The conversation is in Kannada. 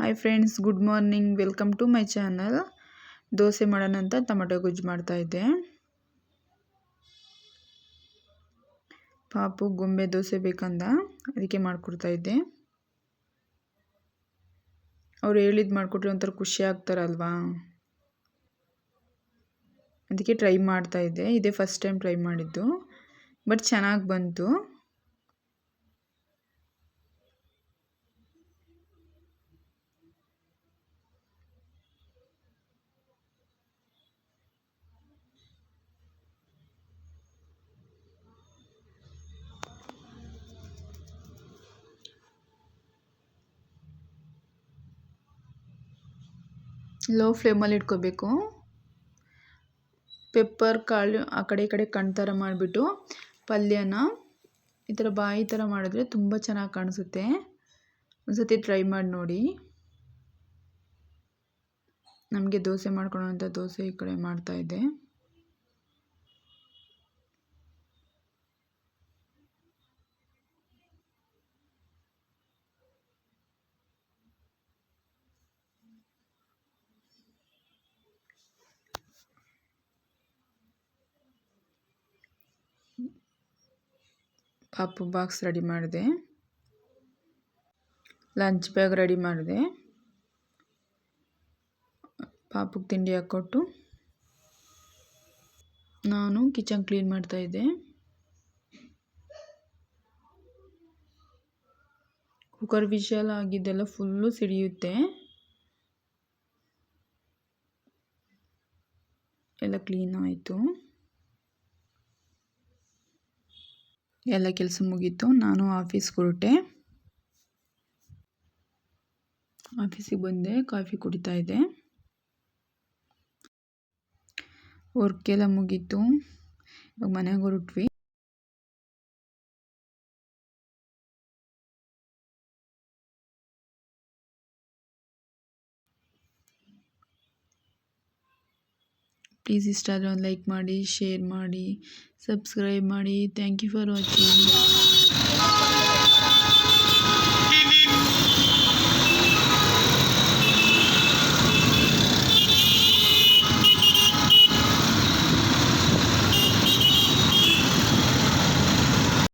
Hi friends, good morning. Welcome to my channel. Dosa ಮಾಡೋಣ ಅಂತ ಟೊಮೆಟೊ ಗೊಜ್ಜು ಮಾಡ್ತಾ ಇದ್ದೆ. ಪಾಪು ಗೊಂಬೆ ದೋಸೆ ಬೇಕಂದ, ಅದಕ್ಕೆ ಮಾಡಿಕೊಡ್ತಾ ಇದ್ದೆ. ಅವ್ರು ಹೇಳಿದ್ದು ಮಾಡಿಕೊಟ್ರೆ ಒಂಥರ ಖುಷಿ ಆಗ್ತಾರಲ್ವಾ, ಅದಕ್ಕೆ ಟ್ರೈ ಮಾಡ್ತಾ ಇದ್ದೆ. ಇದೇ ಫಸ್ಟ್ ಟೈಮ್ ಟ್ರೈ ಮಾಡಿದ್ದು, ಬಟ್ ಚೆನ್ನಾಗಿ ಬಂತು. ಲೋ ಫ್ಲೇಮಲ್ಲಿ ಇಟ್ಕೋಬೇಕು. ಪೆಪ್ಪರ್ ಕಾಳು ಆ ಕಡೆ ಈ ಕಡೆ ಕಣ್ ಥರ ಮಾಡಿಬಿಟ್ಟು ಪಲ್ಯನ ಈ ಥರ ಬಾಯಿ ಥರ ಮಾಡಿದ್ರೆ ತುಂಬ ಚೆನ್ನಾಗಿ ಕಾಣಿಸುತ್ತೆ. ಒಂದ್ಸತಿ ಟ್ರೈ ಮಾಡಿ ನೋಡಿ. ನಮಗೆ ದೋಸೆ ಮಾಡ್ಕೊಳ್ಳೋಂಥ ದೋಸೆ ಈ ಕಡೆ ಮಾಡ್ತಾಯಿದ್ದೆ. ಪಾಪು ಬಾಕ್ಸ್ ರೆಡಿ ಮಾಡಿದೆ, ಲಂಚ್ ಬ್ಯಾಗ್ ರೆಡಿ ಮಾಡಿದೆ. ಪಾಪುಗೆ ತಿಂಡಿ ಹಾಕ್ಕೊಟ್ಟು ನಾನು ಕಿಚನ್ ಕ್ಲೀನ್ ಮಾಡ್ತಾಯಿದ್ದೆ. ಕುಕ್ಕರ್ ವಿಷಲ್ ಆಗಿದ್ದೆಲ್ಲ ಫುಲ್ಲು ಸಿಡಿಯುತ್ತೆ. ಎಲ್ಲ ಕ್ಲೀನ್ ಆಯಿತು. ಎಲ್ಲ ಕೆಲಸ ಮುಗೀತು. ನಾನು ಆಫೀಸ್ಗೆ ಹೊರಟೆ. ಆಫೀಸಿಗೆ ಬಂದೆ, ಕಾಫಿ ಕುಡಿತಾ ಇದ್ದೆ. ವರ್ಕ್ ಎಲ್ಲ ಮುಗೀತು. ಇವಾಗ ಮನೆಗೆ ಹೊರಟ್ವಿ. ಪ್ಲೀಸ್ ಇಷ್ಟ ಆದರೆ ಒಂದು ಲೈಕ್ ಮಾಡಿ, ಶೇರ್ ಮಾಡಿ, ಸಬ್ಸ್ಕ್ರೈಬ್ ಮಾಡಿ. Thank you for watching.